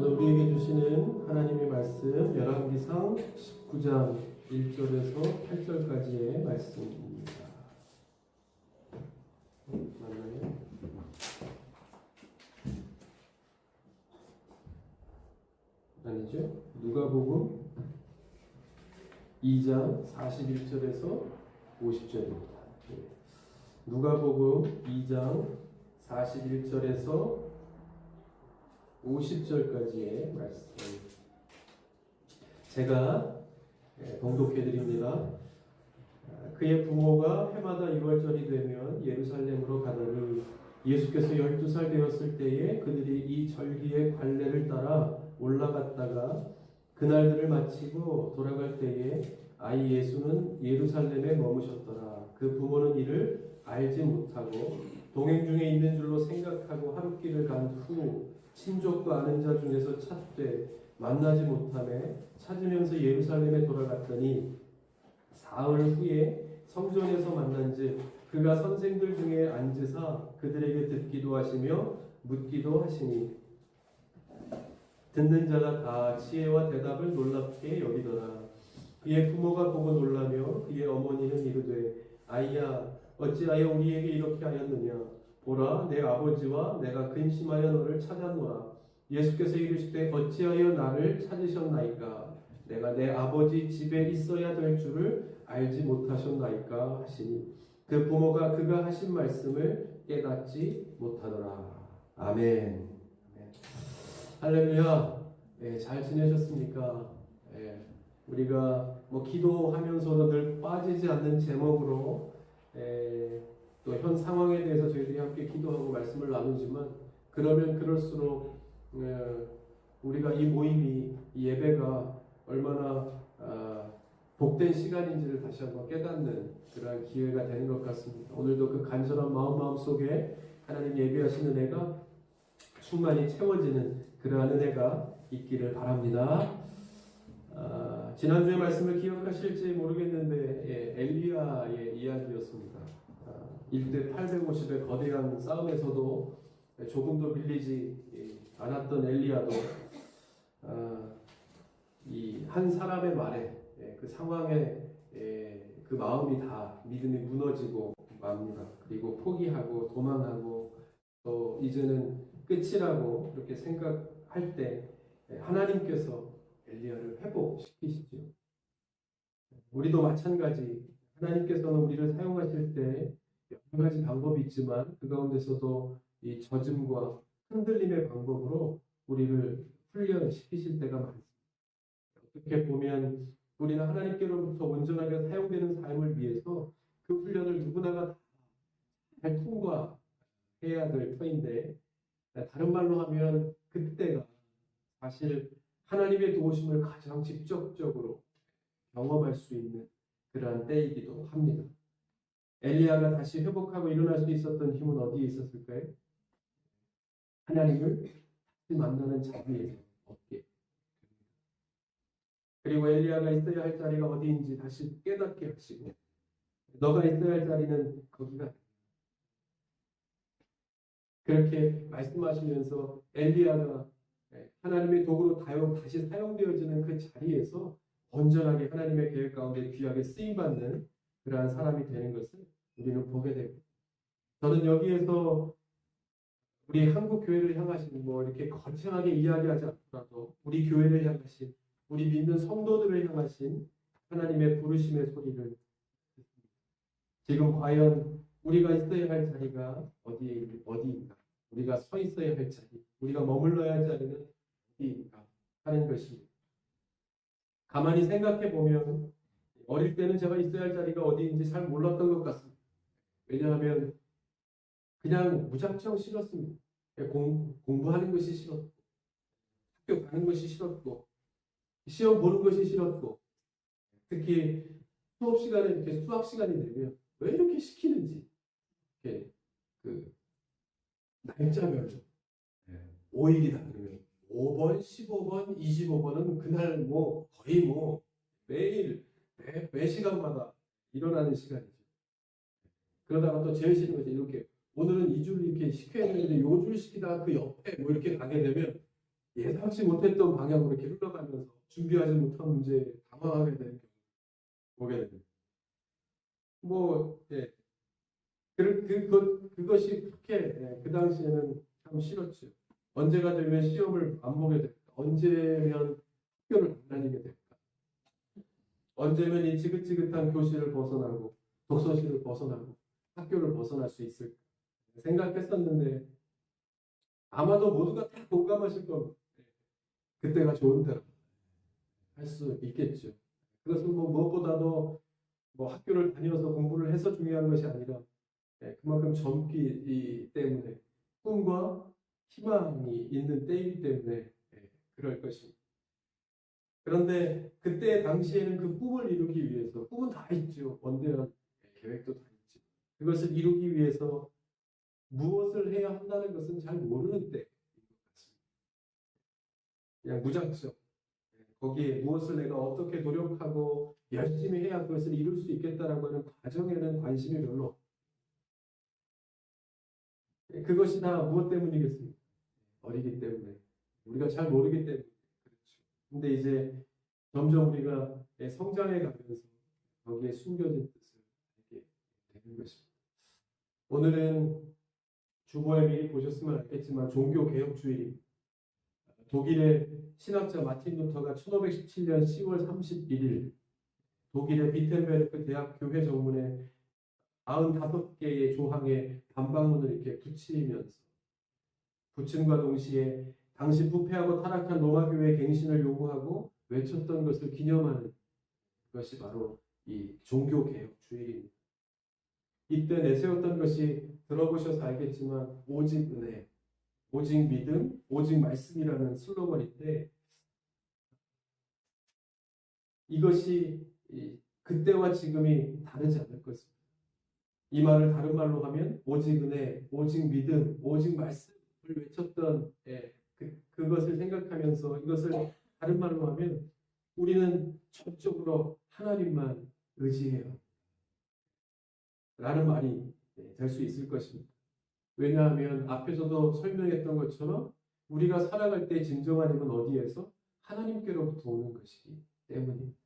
오늘 우리에게 주시는 하나님의 말씀 열왕기상 19장 1절에서 8절까지의 말씀입니다. 맞나요? 아니죠? 누가복음 2장 41절에서 50절입니다. 누가복음 2장 41절에서 50절까지의 말씀 제가 봉독해 드립니다. 그의 부모가 해마다 6월절이 되면 예루살렘으로 가더니 예수께서 12살 되었을 때에 그들이 이 절기의 관례를 따라 올라갔다가 그날들을 마치고 돌아갈 때에 아이 예수는 예루살렘에 머무셨더라. 그 부모는 이를 알지 못하고 동행 중에 있는 줄로 생각하고 하룻길을 간 후 친족도 아는 자 중에서 찾되 만나지 못하매 찾으면서 예루살렘에 돌아갔더니 사흘 후에 성전에서 만난즉 그가 선생들 중에 앉으사 그들에게 듣기도 하시며 묻기도 하시니 듣는 자가 다 지혜와 대답을 놀랍게 여기더라. 그의 부모가 보고 놀라며 그의 어머니는 이르되 아이야 어찌하여 우리에게 이렇게 하였느냐. 보라 내 아버지와 내가 근심하여 너를 찾았노라. 예수께서 이르시되 어찌하여 나를 찾으셨나이까. 내가 내 아버지 집에 있어야 될 줄을 알지 못하셨나이까 하시니 그 부모가 그가 하신 말씀을 깨닫지 못하더라. 아멘. 할렐루야. 잘 지내셨습니까? 우리가 기도하면서도 늘 빠지지 않는 제목으로 또 현 상황에 대해서 저희들이 함께 기도하고 말씀을 나누지만 그러면 그럴수록 우리가 이 모임이 이 예배가 얼마나 복된 시간인지를 다시 한번 깨닫는 그러한 기회가 되는 것 같습니다. 오늘도 그 간절한 마음 속에 하나님 예배하시는 은혜가 충만히 채워지는 그러한 은혜가 있기를 바랍니다. 지난주의 말씀을 기억하실지 모르겠는데 엘리야의 이야기였습니다. 1대 850의 거대한 싸움에서도 조금도 밀리지 않았던 엘리야도 이 한 사람의 말에 그 상황에 그 마음이 다 믿음이 무너지고 맙니다. 그리고 포기하고 도망하고 또 이제는 끝이라고 그렇게 생각할 때 하나님께서 엘리야를 회복시키시죠. 우리도 마찬가지 하나님께서는 우리를 사용하실 때 여러 가지 방법이 있지만 그 가운데서도 이 젖음과 흔들림의 방법으로 우리를 훈련시키실 때가 많습니다. 어떻게 보면 우리는 하나님께로부터 온전하게 사용되는 삶을 위해서 그 훈련을 누구나가 잘 통과해야 될 터인데 다른 말로 하면 그때가 사실 하나님의 도우심을 가장 직접적으로 경험할 수 있는 그러한 때이기도 합니다. 엘리야가 다시 회복하고 일어날 수 있었던 힘은 어디에 있었을까요? 하나님을 다시 만나는 자리에서 얻게. 그리고 엘리야가 있어야 할 자리가 어디인지 다시 깨닫게 하시고 너가 있어야 할 자리는 거기가. 그렇게 말씀하시면서 엘리야가 하나님의 도구로 다시 사용되어지는 그 자리에서 온전하게 하나님의 계획 가운데 귀하게 쓰임받는 그러한 사람이 되는 것을 우리는 보게 됩니다. 저는 여기에서 우리 한국 교회를 향하신 이렇게 거창하게 이야기하지 않더라도 우리 교회를 향하신 우리 믿는 성도들을 향하신 하나님의 부르심의 소리를 듣습니다. 지금 과연 우리가 있어야 할 자리가 어디인가? 우리가 서 있어야 할 자리, 우리가 머물러야 할 자리는 어디인가 하는 것입니다. 가만히 생각해 보면 어릴 때는 제가 있어야 할 자리가 어디인지 잘 몰랐던 것 같습니다. 왜냐하면 그냥 무작정 싫었습니다. 공부하는 것이 싫었고 학교 가는 것이 싫었고 시험 보는 것이 싫었고 특히 수업 시간에 이렇게 수학 시간이 되면 왜 이렇게 시키는지 이렇게 그 날짜별로 5일이다 그러면 5번, 15번, 25번은 그날 거의 매일 매 시간마다 일어나는 시간이죠. 그러다가 또 제일 싫은 것이 이렇게 오늘은 2줄 이렇게 시켜야 되는데 요 줄 시키다가 그 옆에 이렇게 가게 되면 예상치 못했던 방향으로 이렇게 흘러가면서 준비하지 못한 문제에 당황하게 되는 경우 보게 됩니다. 예, 그것이 그렇게 그 당시에는 참 싫었죠. 언제가 되면 시험을 안 보게 될까? 언제면 학교를 안 다니게 될까? 언제면 이 지긋지긋한 교실을 벗어나고 독서실을 벗어나고 학교를 벗어날 수 있을까? 생각했었는데 아마도 모두가 다 공감하실 겁니다. 그때가 좋은 때라 할 수 있겠죠. 그것은 뭐 무엇보다도 뭐 학교를 다녀서 공부를 해서 중요한 것이 아니라 그만큼 젊기 때문에 꿈과 희망이 있는 때이기 때문에 그럴 것입니다. 그런데 그때 당시에는 그 꿈을 이루기 위해서 꿈은 다 있죠. 원대한 계획도 다 있죠. 그것을 이루기 위해서 무엇을 해야 한다는 것은 잘 모르는 때인 것 같습니다. 그냥 무작정 거기에 무엇을 내가 어떻게 노력하고 열심히 해야 그것을 이룰 수 있겠다라고 하는 과정에는 관심이 별로 없고 그것이 다 무엇 때문이겠습니까? 어리기 때문에 우리가 잘 모르기 때문에 그렇죠. 근데 이제 점점 우리가 성장해 가면서 거기에 숨겨진 뜻을 알게 되는 것입니다. 오늘은 주보에 미리 보셨으면 알겠지만 종교개혁주일입니다. 독일의 신학자 마틴 루터가 1517년 10월 31일 독일의 비텐베르크 대학 교회 정문에 95개의 조항에 반박문을 이렇게 붙임과 동시에 당시 부패하고 타락한 로마 교회의 갱신을 요구하고 외쳤던 것을 기념하는 것이 바로 이 종교개혁 주일입니다. 이때 내세웠던 것이 들어보셔서 알겠지만 오직 은혜, 오직 믿음, 오직 말씀이라는 슬로건인데 이것이 그때와 지금이 다르지 않을 것입니다. 이 말을 다른 말로 하면 오직 은혜, 오직 믿음, 오직 말씀을 외쳤던 그것을 생각하면서 이것을 다른 말로 하면 우리는 전적으로 하나님만 의지해요. 라는 말이 될 수 있을 것입니다. 왜냐하면 앞에서도 설명했던 것처럼 우리가 살아갈 때 진정한 힘은 어디에서? 하나님께로부터 오는 것이기 때문입니다.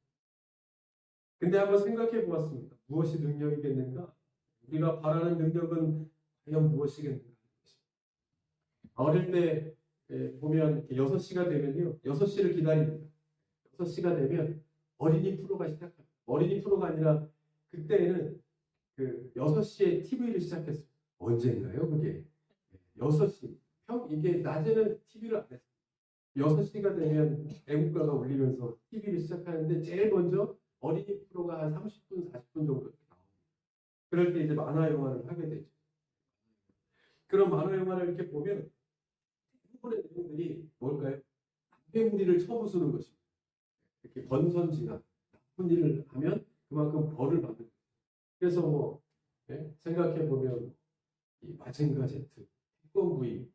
근데 한번 생각해 보았습니다. 무엇이 능력이겠는가? 우리가 바라는 능력은 과연 무엇이겠는가? 어릴 때 보면 6시가 되면요. 6시를 기다립니다. 6시가 되면 어린이 프로가 시작합니다. 어린이 프로가 아니라 그때는 그 6시에 TV를 시작했어요. 언제인가요? 그게 6시. 이게 낮에는 TV를 안 했어요. 6시가 되면 애국가가 울리면서 TV를 시작하는데 제일 먼저 어린이 프로가 한 30분, 40분 정도 나옵니다. 그럴 때 이제 만화 영화를 하게 되죠. 그런 만화 영화를 이렇게 보면 대부분의 내용들이 뭘까요? 악의무리를 쳐부수는 것입니다. 이렇게 권선징악, 나쁜 일을 하면 그만큼 벌을 받는 거예요. 그래서 생각해 보면 이 마징가 제트, 태권브이,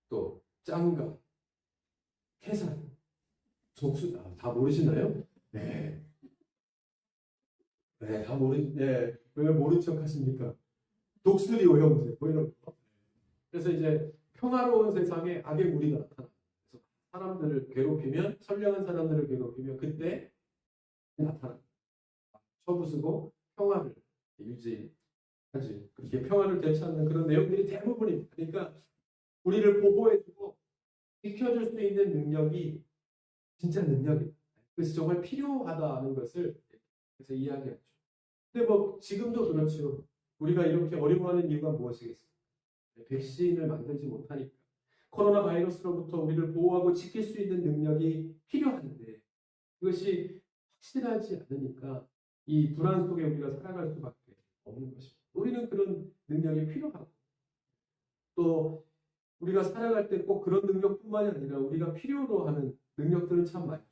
또 짱가, 태산, 독수 다 모르시나요? 네. 네, 왜 모른 척 하십니까? 독수리 오형제, 뭐 이런 거. 그래서 이제 평화로운 세상에 악의 무리가 나타나. 그래서 사람들을 괴롭히면, 선량한 사람들을 괴롭히면 그때 나타나. 쳐부수고 평화를 유지하지. 그렇게 평화를 되찾는 그런 내용들이 대부분입니다. 그러니까 우리를 보호해주고 지켜줄 수 있는 능력이 진짜 능력이다. 그래서 정말 필요하다는 것을 그래서 이야기하죠. 근데 뭐 지금도 그렇죠. 우리가 이렇게 어려워하는 이유가 무엇이겠어요? 백신을 만들지 못하니까. 코로나 바이러스로부터 우리를 보호하고 지킬 수 있는 능력이 필요한데 그것이 확실하지 않으니까 이 불안 속에 우리가 살아갈 수밖에 없는 것입니다. 우리는 그런 능력이 필요하고 또 우리가 살아갈 때 꼭 그런 능력뿐만이 아니라 우리가 필요로 하는 능력들은 참 많죠.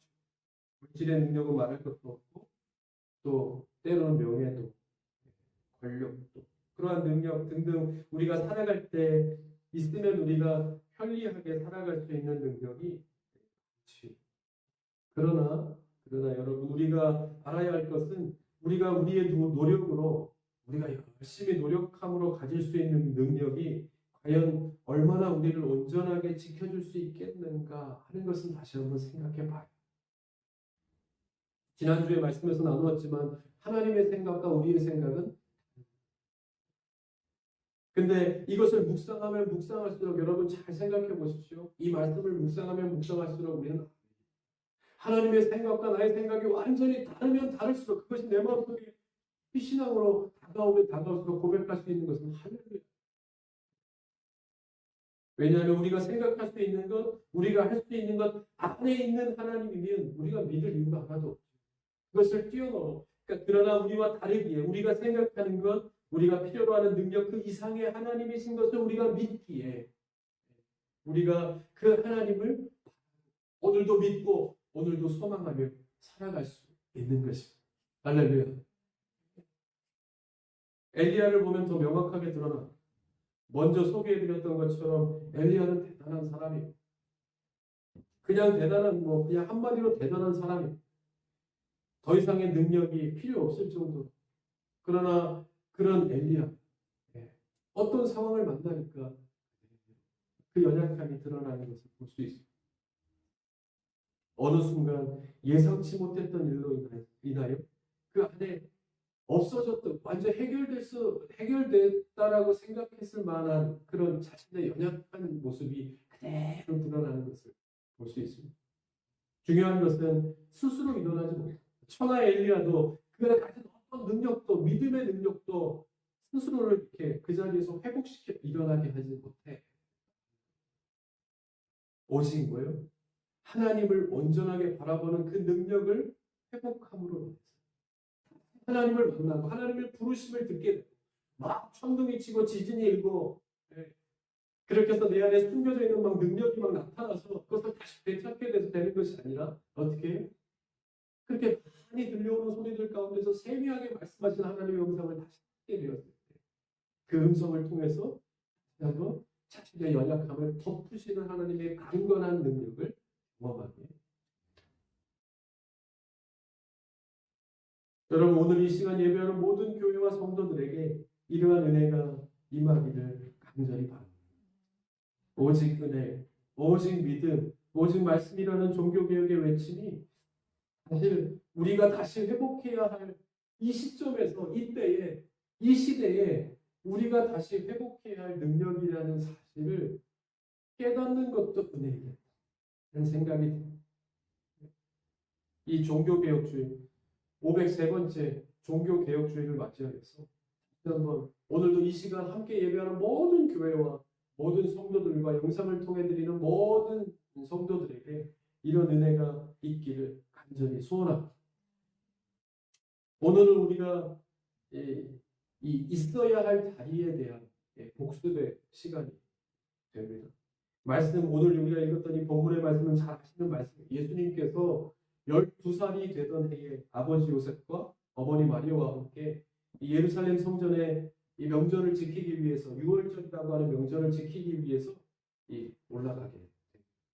물질의 능력은 말할 것도 없고 또 때로는 명예도 권력도 그러한 능력 등등 우리가 살아갈 때 있으면 우리가 편리하게 살아갈 수 있는 능력이 많지. 그러나 여러분 우리가 알아야 할 것은 우리가 우리의 노력으로 우리가 열심히 노력함으로 가질 수 있는 능력이 과연 얼마나 우리를 온전하게 지켜줄 수 있겠는가 하는 것은 다시 한번 생각해 봐요. 지난주에 말씀에서 나누었지만 하나님의 생각과 우리의 생각은, 근데 이것을 묵상하면 묵상할수록 여러분 잘 생각해 보십시오. 이 말씀을 묵상하면 묵상할수록 우리는 하나님의 생각과 나의 생각이 완전히 다르면 다를수록 그것이 내 마음속에 신앙으로 다가오면 다가올수록 고백할 수 있는 것은 할렐루야. 왜냐하면 우리가 생각할 수 있는 것, 우리가 할 수 있는 것 안에 있는 하나님이면 우리가 믿을 이유가 하나도 없죠. 그것을 뛰어넘어. 그러니까 그러나 우리와 다르기에 우리가 생각하는 것, 우리가 필요로 하는 능력 그 이상의 하나님이신 것을 우리가 믿기에 우리가 그 하나님을 오늘도 믿고 오늘도 소망하며 살아갈 수 있는 것입니다. 할렐루야. 엘리야를 보면 더 명확하게 드러나. 먼저 소개해드렸던 것처럼 엘리야는 대단한 사람이에요. 그냥 대단한 그냥 한마디로 대단한 사람이에요. 더 이상의 능력이 필요 없을 정도로. 그러나 그런 엘리야, 어떤 상황을 만나니까 그 연약함이 드러나는 것을 볼 수 있습니다. 어느 순간 예상치 못했던 일로 인하여 그 안에 없어졌던, 완전 해결됐다라고 생각했을 만한 그런 자신의 연약한 모습이 그대로 드러나는 것을 볼 수 있습니다. 중요한 것은 스스로 일어나지 못해요. 천하 엘리야도 그가 가진 어떤 능력도, 믿음의 능력도 스스로를 이렇게 그 자리에서 회복시켜 일어나게 하지 못해. 오직 뭐예요? 하나님을 온전하게 바라보는 그 능력을 회복함으로 하나님을 만나고 하나님의 부르심을 듣게 되고 막 천둥이 치고 지진이 일고, 그렇게 해서 내 안에 숨겨져 있는 막 능력이 막 나타나서 그것을 다시 되찾게 돼서 되는 것이 아니라 어떻게 해요? 그렇게 많이 들려오는 소리들 가운데서 세미하게 말씀하신 하나님의 음성을 다시 듣게 되었을 때 그 음성을 통해서 한번 자신의 연약함을 덮으시는 하나님의 강건한 능력을 경험하게. 여러분 오늘 이 시간 예배하는 모든 교회와 성도들에게 이러한 은혜가 임하기를 간절히 바랍니다. 오직 은혜, 오직 믿음, 오직 말씀이라는 종교개혁의 외침이 사실 우리가 다시 회복해야 할 이 시점에서, 이때에, 이 시대에 우리가 다시 회복해야 할 능력이라는 사실을 깨닫는 것도 은혜이겠다 하는 생각이 듭니다. 이 종교개혁주의 503번째 종교개혁주의를 맞이하여서 한번 오늘도 이 시간 함께 예배하는 모든 교회와 모든 성도들과 영상을 통해 드리는 모든 성도들에게 이런 은혜가 있기를 간절히 소원합니다. 오늘은 우리가 있어야 할 자리에 대한 복습의 시간이 됩니다. 말씀, 오늘 우리가 읽었던 이 본문의 말씀은 잘 아시는 말씀. 예수님께서 12살이 되던 해에 아버지 요셉과 어머니 마리아와 함께 이 예루살렘 성전에 이 명절을 지키기 위해서, 유월절이라고 하는 명절을 지키기 위해서 올라가게 됩니다.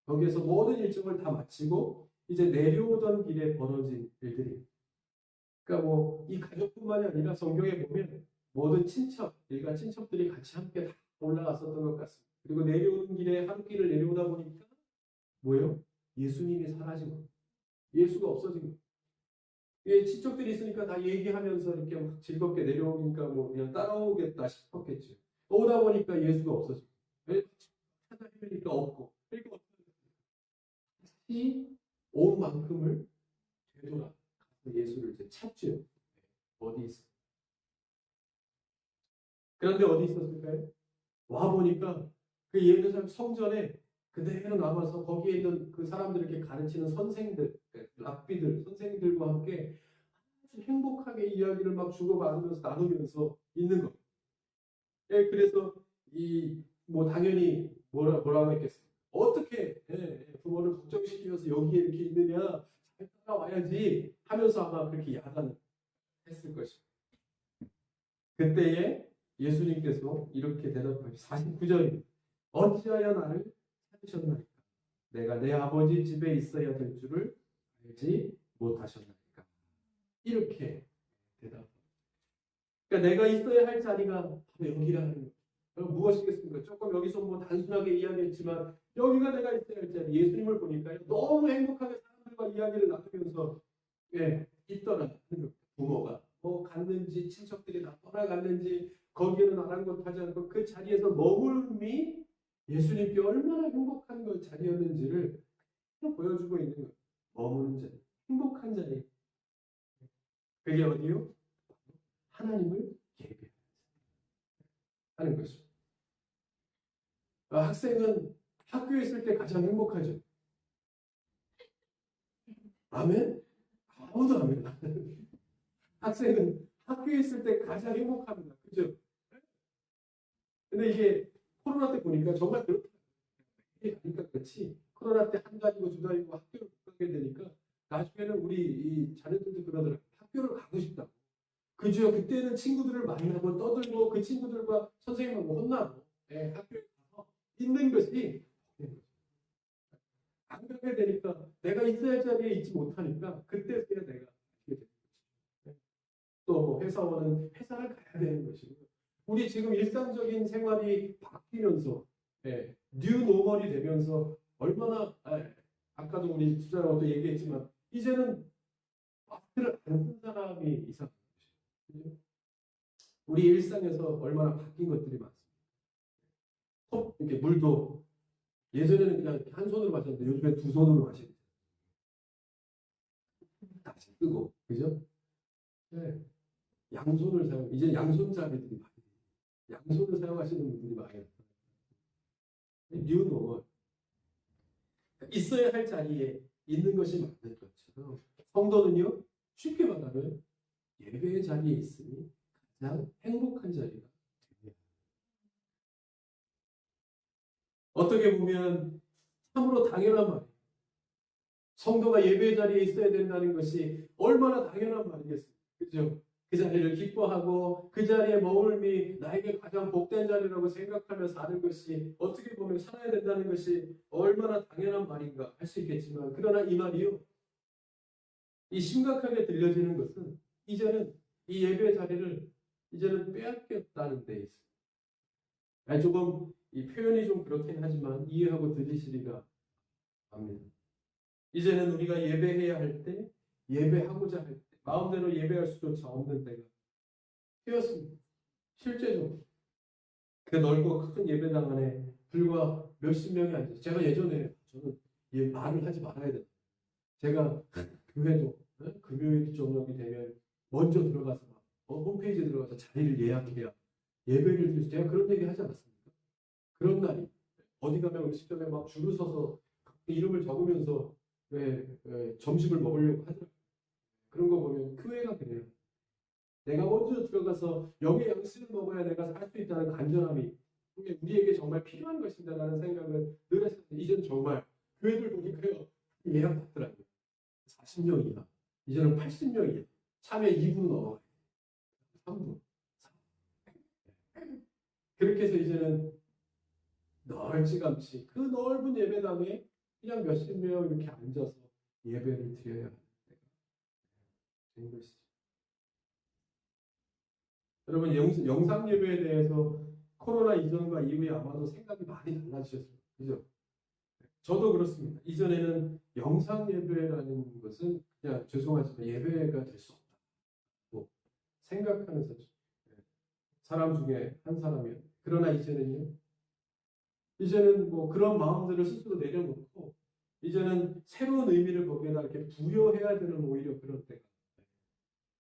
거기에서 모든 일정을 다 마치고 이제 내려오던 길에 벌어진 일들입니다. 그러니까 이 가족뿐만이 아니라 성경에 보면 모든 친척, 일가 친척들이 같이 함께 다 올라갔었던 것 같습니다. 그리고 내려오는 길에 한 길을 내려오다 보니까 뭐예요? 예수님이 사라진 겁니다. 예수가 없어진 겁니다. 친척들이 있으니까 다 얘기하면서 이렇게 막 즐겁게 내려오니까 그냥 따라오겠다 싶었겠죠. 오다 보니까 예수가 없어진 거예요. 찾아 헤매니까 없고. 그러니까 다시 온 만큼을 되돌아 예수를 이제 찾죠. 어디 있어? 그런데 어디 있었을까요? 와 보니까 그 예루살렘 성전에 그대로 남아서 거기에 있는 그 사람들을 이렇게 가르치는 선생들, 랍비들, 선생들과 함께 아주 행복하게 이야기를 막 주고받으면서 나누면서 있는 거예요. 그래서 당연히 뭐라고 했겠어요? 어떻게 부모를 걱정시키면서 여기에 이렇게 있느냐? 잘 따라와야지 하면서 아마 그렇게 야단했을 것입니다. 그때에 예수님께서 이렇게 대답하시 49절입니다. 어찌하여 나를 찾으셨나이까? 내가 내 아버지 집에 있어야 될 줄을 알지 못하셨나이까? 이렇게 대답합니다. 그러니까 내가 있어야 할 자리가 바로 여기라는 거예요. 무엇이겠습니까? 조금 여기서 뭐 단순하게 이야기했지만 여기가 내가 있어야 할 자리, 예수님을 보니까 너무 행복하게 사람들과 이야기를 나누면서 있더라. 부모가 뭐 갔는지 친척들이 다 떠나갔는지 거기에는 아랑곳하지 않고 그 자리에서 머물미 예수님께 얼마나 행복한 그 자리였는지를 보여주고 있는 거예요. 머무는 자리, 행복한 자리. 그게 어디요? 하나님을 예배하는 것입니다. 학생은 학교에 있을 때 가장 행복하죠. 아멘? 아무도 아멘. 학생은 학교에 있을 때 가장 행복합니다. 그죠? 근데 이게 코로나 때 보니까 정말 그렇다. 그러니까 그렇지. 코로나 때 한 달이고 두 달이고 학교를 못 가게 되니까 나중에는 우리 이 자녀들도 그러더라고요. 학교를 가고 싶다고. 그죠? 그때는 친구들을 만나고 떠들고 그 친구들과 선생님하고 혼나고 학교에 가서 있는 것이 안 가게 되니까 내가 있어야 할 자리에 있지 못하니까 그때서야 내가 알게 되는 거죠. 또 회사원은 회사를 가야 되는 것이고 우리 지금 일상적인 생활이 바뀌면서 뉴 노멀이 되면서 얼마나 아까도 우리 집사람하고 얘기했지만 이제는 마스크를 안 쓴 사람이 이상한 것이죠. 우리 일상에서 얼마나 바뀐 것들이 많습니다. 이렇게 물도 예전에는 그냥 한 손으로 마셨는데 요즘에 두 손으로 마시고 다시 뜨고 그죠? 양손을 사용 이제 양손잡이들이 많이 양손을 사용하시는 분들이 많아요. 뉴 노멀 있어야 할 자리에 있는 것이 맞는 것처럼 성도는요 쉽게 말하면 예배의 자리에 있으니 가장 행복한 자리가 됩니다. 어떻게 보면 참으로 당연한 말이에요. 성도가 예배의 자리에 있어야 된다는 것이 얼마나 당연한 말이겠어요. 그죠? 그 자리를 기뻐하고 그 자리에 머물미 나에게 가장 복된 자리라고 생각하며 사는 것이 어떻게 보면 살아야 된다는 것이 얼마나 당연한 말인가 할 수 있겠지만 그러나 이 말이요. 이 심각하게 들려지는 것은 이제는 이 예배의 자리를 이제는 빼앗겼다는 데 있어요. 조금 이 표현이 좀 그렇긴 하지만 이해하고 들으시리가 합니다. 이제는 우리가 예배해야 할 때, 예배하고자 할 때, 마음대로 예배할 수조차 없는 때가 되었습니다. 실제로 그 넓고 큰 예배당 안에 불과 몇십 명이 앉아서 제가 예전에 저는 말을 하지 말아야 된다. 제가 교회도 금요일 저녁이 되면 먼저 들어가서 홈페이지에 들어가서 자리를 예약해야 예배를 드릴 수 제가 그런 얘기 하지 않았습니까? 그런 날이 어디 가면 음식점에 막 줄을 서서 이름을 적으면서 점심을 먹으려고 하더라고요. 그런 거 보면 교회가 그래요. 내가 먼저 들어가서 영의 양식을 먹어야 내가 살 수 있다는 간절함이 우리에게 정말 필요한 것이다라는 생각을 늘 했었는데 이제는 정말 교회들 보니까요 예약 받더라고요. 40명 이하 이제는 80명 이하 참여 2부 넘어가요. 3부 3부 그렇게 해서 이제는 널찌감치 그 넓은 예배당에 그냥 몇십 명 이렇게 앉아서 예배를 드려야 하는 때가 된 것이죠. 여러분 영상 예배에 대해서 코로나 이전과 이후에 아마도 생각이 많이 달라지셨을 거예요. 그죠? 저도 그렇습니다. 이전에는 영상 예배라는 것은 그냥 죄송하지만 예배가 될 수 없다고 생각하면서 사람 중에 한 사람이요. 그러나 이제는 뭐 그런 마음들을 스스로 내려놓고 이제는 새로운 의미를 거기에다 이렇게 부여해야 되는 오히려 그런 때가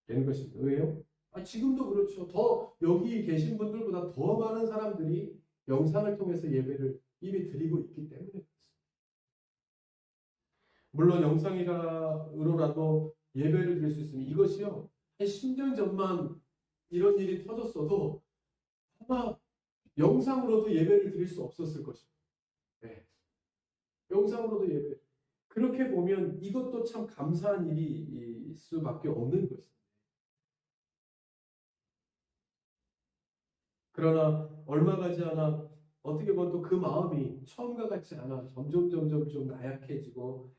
되는 것입니다. 왜요? 지금도 그렇죠. 더 여기 계신 분들보다 더 많은 사람들이 영상을 통해서 예배를 이미 드리고 있기 때문에 그렇습니다. 물론 영상으로라도 예배를 드릴 수 있으면 이것이요. 한 10년 전만 이런 일이 터졌어도 아마 영상으로도 예배를 드릴 수 없었을 것입니다. 네. 영상으로도 예배. 그렇게 보면 이것도 참 감사한 일일 수밖에 없는 것입니다. 그러나 얼마 가지 않아 어떻게 보면 또 그 마음이 처음과 같지 않아 점점 좀 나약해지고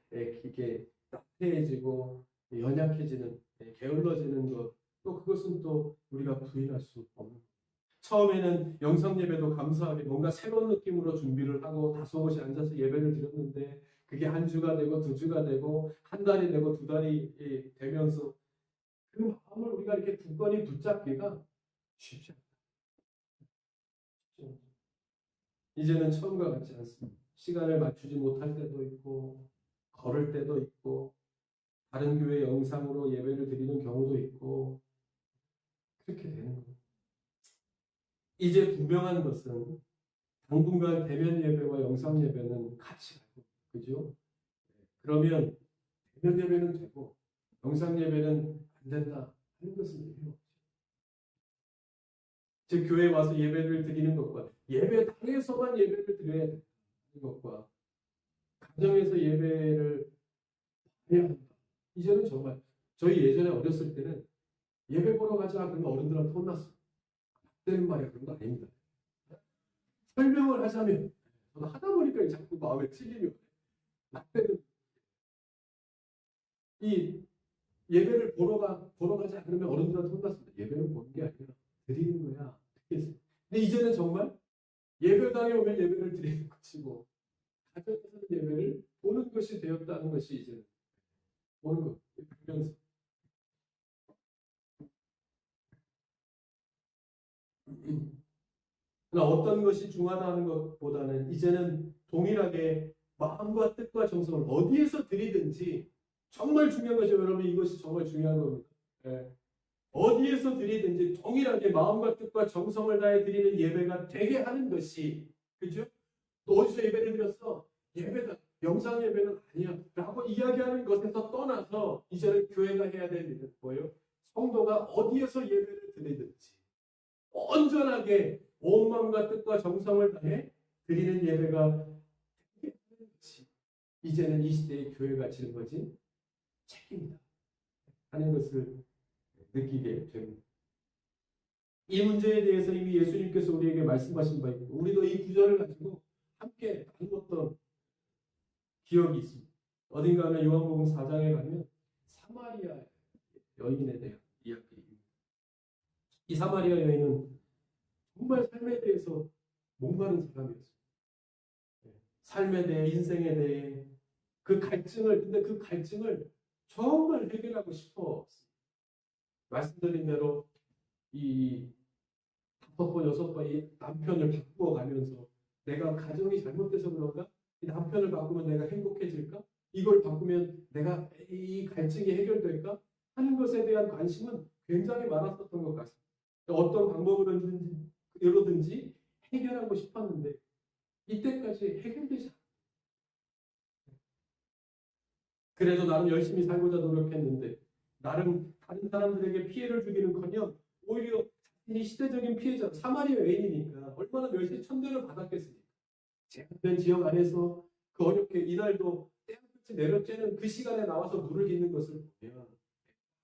이게 나태해지고 연약해지는 게을러지는 것 또 그것은 또 우리가 부인할 수 없는 것. 처음에는 영상 예배도 감사하게 뭔가 새로운 느낌으로 준비를 하고 다소곳이 앉아서 예배를 드렸는데 그게 한 주가 되고 두 주가 되고 한 달이 되고 두 달이 되면서 그 마음을 우리가 이렇게 굳건히 붙잡기가 쉽지 않죠. 이제는 처음과 같지 않습니다. 시간을 맞추지 못할 때도 있고 걸을 때도 있고 다른 교회 영상으로 예배를 드리는 경우도 있고 그렇게 되는 거예요. 이제 분명한 것은 당분간 대면 예배와 영상 예배는 같이 가고 그죠? 그러면 대면 예배는 되고 영상 예배는 안 된다 하는 것은 의미가 없죠. 즉 교회에 와서 예배를 드리는 것과 예배당에서만 예배를 드려야 되는 것과 가정에서 예배를 해야 한다. 이제는 정말 저희 예전에 어렸을 때는 예배 보러 가자 그러면 어른들한테 혼났어요. 되는 말이야 그런 거 아닙니다. 설명을 하자면 저는 하다 보니까 자꾸 마음에 찔리며 낙대는 이 예배를 보러 가자 그러면 어른들한테 혼났습니다. 예배는 보는 게 아니라 드리는 거야. 근데 이제는 정말 예배당에 오면 예배를 드리는 것이고 가정에서는 예배를 보는 것이 되었다는 것이 이제는 보는 것 보면서 그러나 어떤 것이 중요하다는 것보다는 이제는 동일하게 마음과 뜻과 정성을 어디에서 드리든지 정말 중요한 것이죠. 여러분 이것이 정말 중요한 겁니다. 예. 어디에서 드리든지 동일하게 마음과 뜻과 정성을 다해 드리는 예배가 되게 하는 것이 그죠? 또 어디서 예배를 드렸어? 예배다. 영상 예배는 아니야. 라고 이야기하는 것에서 떠나서 이제는 교회가 해야 될 일은 뭐예요? 성도가 어디에서 예배를 드리든지 온전하게 온 마음과 뜻과 정성을 다해 드리는 예배가 되게 하는 것이 이제는 이 시대의 교회가 짊어진 책임이다 하는 것을 느끼게 됩니다. 이 문제에 대해서 이미 예수님께서 우리에게 말씀하신 바 있고 우리도 이 구절을 가지고 함께 나누었던 기억이 있습니다. 어딘가 하면 요한복음 4장에 가면 사마리아 여인에 대한 이야기입니다. 이 사마리아 여인은 정말 삶에 대해서 목마른 사람이었어요. 삶에 대해 인생에 대해 근데 그 갈증을 정말 해결하고 싶었어요. 말씀드린 대로 이 5번, 6번 이 남편을 바꾸어가면서 내가 가정이 잘못돼서 그런가? 이 남편을 바꾸면 내가 행복해질까? 이걸 바꾸면 내가 이 갈증이 해결될까? 하는 것에 대한 관심은 굉장히 많았었던 것 같습니다. 어떤 방법으로든지 해결하고 싶었는데 이때까지 해결되지 않았어요. 그래도 나름 열심히 살고자 노력했는데 나름 다른 사람들에게 피해를 주기는커녕 오히려 이 시대적인 피해자 사마리아 여인이니까 얼마나 멸시천대를 받았겠습니까? 제한된 지역 안에서 그 어렵게 이날도 떼한끝이 내려쬐는 그 시간에 나와서 물을 깃는 것을 보면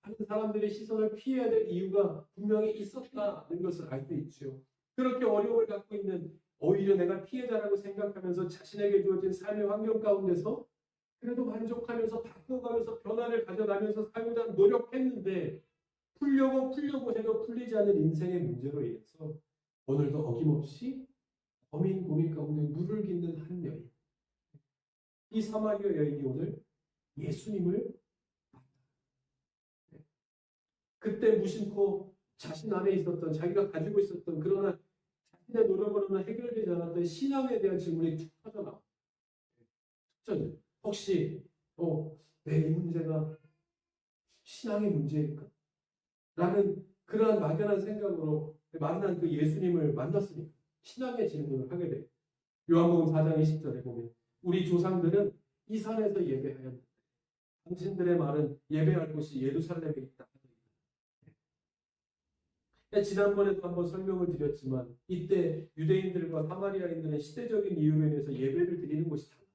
다른 사람들의 시선을 피해야 될 이유가 분명히 있었다는 것을 알 수 있죠. 그렇게 어려움을 갖고 있는 오히려 내가 피해자라고 생각하면서 자신에게 주어진 삶의 환경 가운데서 그래도 만족하면서 바꿔가면서 변화를 가져가면서 살고자 노력했는데 풀려고 해도 풀리지 않는 인생의 문제로 인해서 오늘도 어김없이 고민 가운데 물을 깃는 한 여인. 이 사마리아 여인이 오늘 예수님을 그때 무심코 자신 안에 있었던 자기가 가지고 있었던 그러나 자신의 노력으로는 해결되지 않았던 신앙에 대한 질문이 툭 터져나와. 혹시 내 이 문제가 신앙의 문제일까? 라는 그러한 막연한 생각으로 만난 그 예수님을 만났으니까 신앙의 질문을 하게 돼요. 요한복음 4장 20절에 보면 우리 조상들은 이 산에서 예배하였는데 당신들의 말은 예배할 곳이 예루살렘에 있다. 지난번에도 한번 설명을 드렸지만 이때 유대인들과 사마리아인들은 시대적인 이유로 인해서 예배를 드리는 곳이 달라요.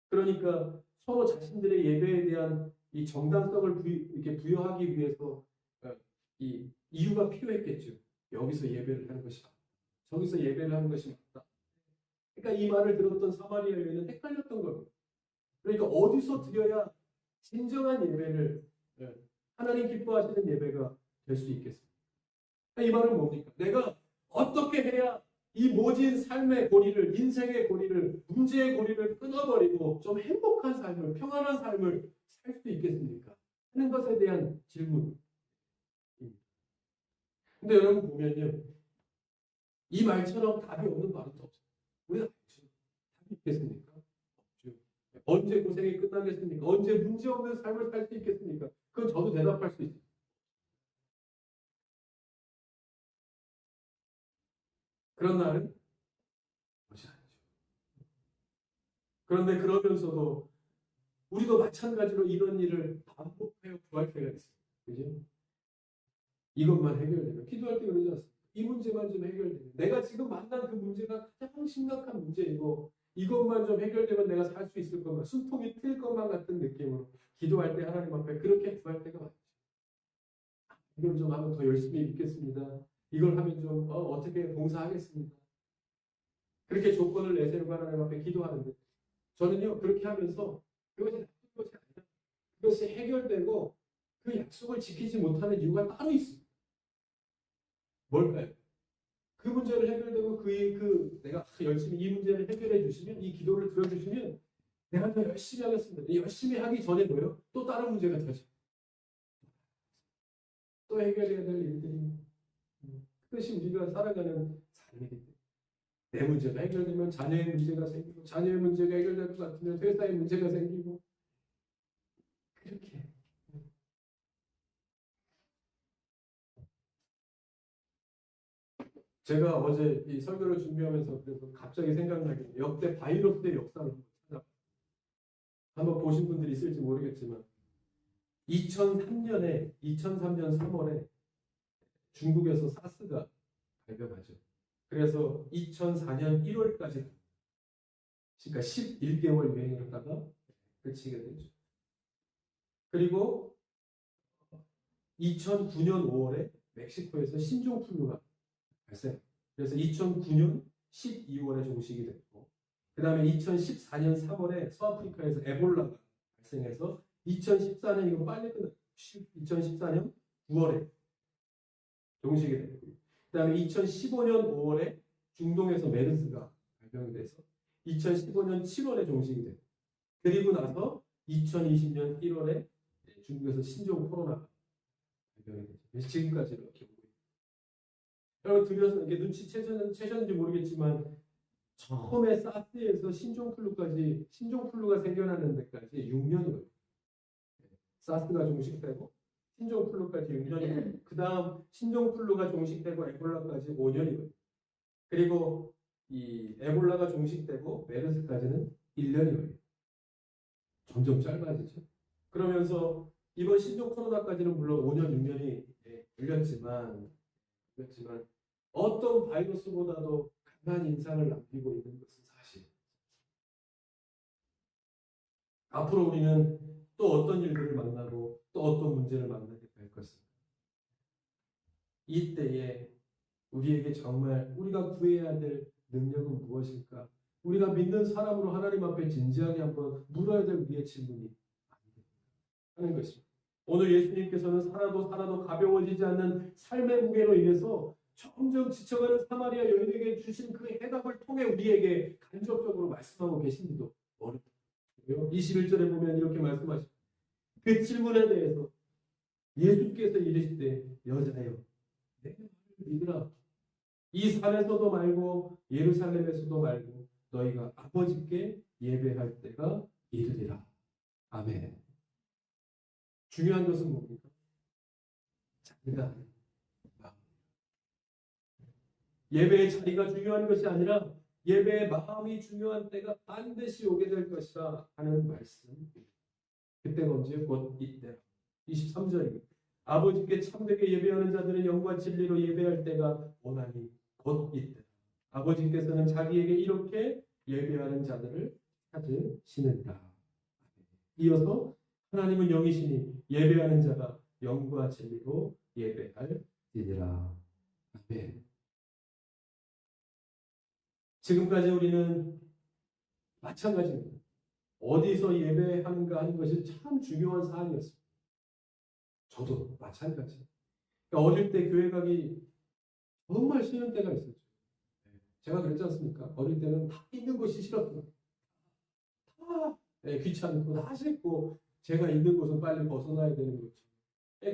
그러니까 서로 자신들의 예배에 대한 이 정당성을 이렇게 부여하기 위해서 이 이유가 필요했겠죠. 여기서 예배를 하는 것이 맞다. 저기서 예배를 하는 것이 맞다. 그러니까 이 말을 들었던 사마리아 여인은 헷갈렸던 겁니다. 그러니까 어디서 드려야 진정한 예배를 하나님 기뻐하시는 예배가 될 수 있겠습니까? 이 말은 뭡니까? 내가 어떻게 해야 이 모진 삶의 고리를, 인생의 고리를, 문제의 고리를 끊어버리고 좀 행복한 삶을, 평안한 삶을 살 수 있겠습니까? 하는 것에 대한 질문입니다. 근데 여러분 보면요. 이 말처럼 답이 없는 말은 없어요. 우리가 답이 있겠습니까? 없죠. 언제 고생이 끝나겠습니까? 언제 문제 없는 삶을 살 수 있겠습니까? 그건 저도 대답할 수 있어요. 그런 날은 오지 않죠. 그런데 그러면서도 우리도 마찬가지로 이런 일을 반복하여 구할 때가 있어요. 그죠? 이것만 해결되면 기도할 때 그러지 않습니까? 이 문제만 좀 해결되면 내가 지금 만난 그 문제가 가장 심각한 문제이고 이것만 좀 해결되면 내가 살 수 있을 것만 숨통이 트일 것만 같은 느낌으로 기도할 때 하나님 앞에 그렇게 구할 때가 많죠. 이걸 좀 하면 더 열심히 믿겠습니다. 이걸 하면 좀 어떻게 봉사하겠습니다. 그렇게 조건을 내세우고 하나님 앞에 기도하는데 저는요 그렇게 하면서 그것이 나쁜 것이 아니라 그것이 해결되고 그 약속을 지키지 못하는 이유가 따로 있습니다. 뭘까요? 그 문제를 해결되고 내가 열심히 이 문제를 해결해 주시면 이 기도를 들어주시면 내가 더 열심히 하겠습니다. 열심히 하기 전에 뭐요? 또 다른 문제가 터져. 또 해결해야 될 일들이 그것이 우리가 살아가는 삶이기 때문에 내 문제가 해결되면 자녀의 문제가 생기고 자녀의 문제가 해결될 것 같으면 회사의 문제가 생기고 그렇게 제가 어제 이 설교를 준비하면서 그래서 갑자기 생각나게 역대 바이러스의 역사를 찾아 한번 보신 분들이 있을지 모르겠지만 2003년 3월에 중국에서 사스가 발병하죠. 그래서 2004년 1월까지 그러니까 11개월 유행을 하다가 그치게 되죠. 그리고 2009년 5월에 멕시코에서 신종플루가 발생. 그래서 2009년 12월에 종식이 됐고, 그 다음에 2014년 3월에 서아프리카에서 에볼라가 발생해서 2014년 이거 빨리 끝났어요. 2014년 9월에 종식이 됐고, 그 다음에 2015년 5월에 중동에서 메르스가 발병이 돼서 2015년 7월에 종식이 됐고, 그리고 나서 2020년 1월에 중국에서 신종 코로나가 발병이 되죠. 그래서 지금까지 이렇게 오고 있습니다. 여러분 들려서 이렇게 눈치채셨는지 모르겠지만 처음에 사스에서 신종플루가 생겨나는 데까지 6년이 걸려요. 사스가 종식되고 신종플루까지 6년이 걸려요. 그 다음 신종플루가 종식되고 에볼라까지 5년이 걸려요. 그리고 이 에볼라가 종식되고 메르스까지는 1년이 걸려요. 점점 짧아지죠. 그러면서 이번 신종 코로나까지는 물론 5년, 6년이 걸렸지만 어떤 바이러스보다도 강한 인상을 남기고 있는 것은 사실. 앞으로 우리는 또 어떤 일들을 만나고 또 어떤 문제를 만나게 될 것입니다. 이때에 우리에게 정말 우리가 구해야 될 능력은 무엇일까? 우리가 믿는 사람으로 하나님 앞에 진지하게 한번 물어야 될 우리의 질문이 하는 것입니다. 오늘 예수님께서는 살아도 가벼워지지 않는 삶의 무게로 인해서 점점 지쳐가는 사마리아 여인에게 주신 그 해답을 통해 우리에게 간접적으로 말씀하고 계신지도 모릅니다. 21절에 보면 이렇게 말씀하십니다. 그 질문에 대해서 예수께서 이르시되 여자여 내 말을 믿으라. 이 산에서도 말고 예루살렘에서도 말고 너희가 아버지께 예배할 때가 이르리라. 아멘. 중요한 것은 뭡니까? 자기가 예배의 자리가 중요한 것이 아니라 예배의 마음이 중요한 때가 반드시 오게 될 것이라 하는 말씀. 그때가 언제? 곧 이때. 23절입니다. 아버지께 참되게 예배하는 자들은 영과 진리로 예배할 때가 오나니 곧 이때. 아버지께서는 자기에게 이렇게 예배하는 자들을 찾으시는다. 이어서 하나님은 영이시니 예배하는 자가 영과 진리로 예배할지니라. 아멘. 지금까지 우리는 마찬가지입니다. 어디서 예배하는가 하는 것이 참 중요한 사안이었습니다. 저도 마찬가지. 그러니까 어릴 때 교회 가기 정말 쉬는 때가 있었죠. 제가 그랬지 않습니까? 어릴 때는 다 있는 곳이 싫었어요. 다 귀찮고 다 싫고 제가 있는 곳은 빨리 벗어나야 되는 거죠.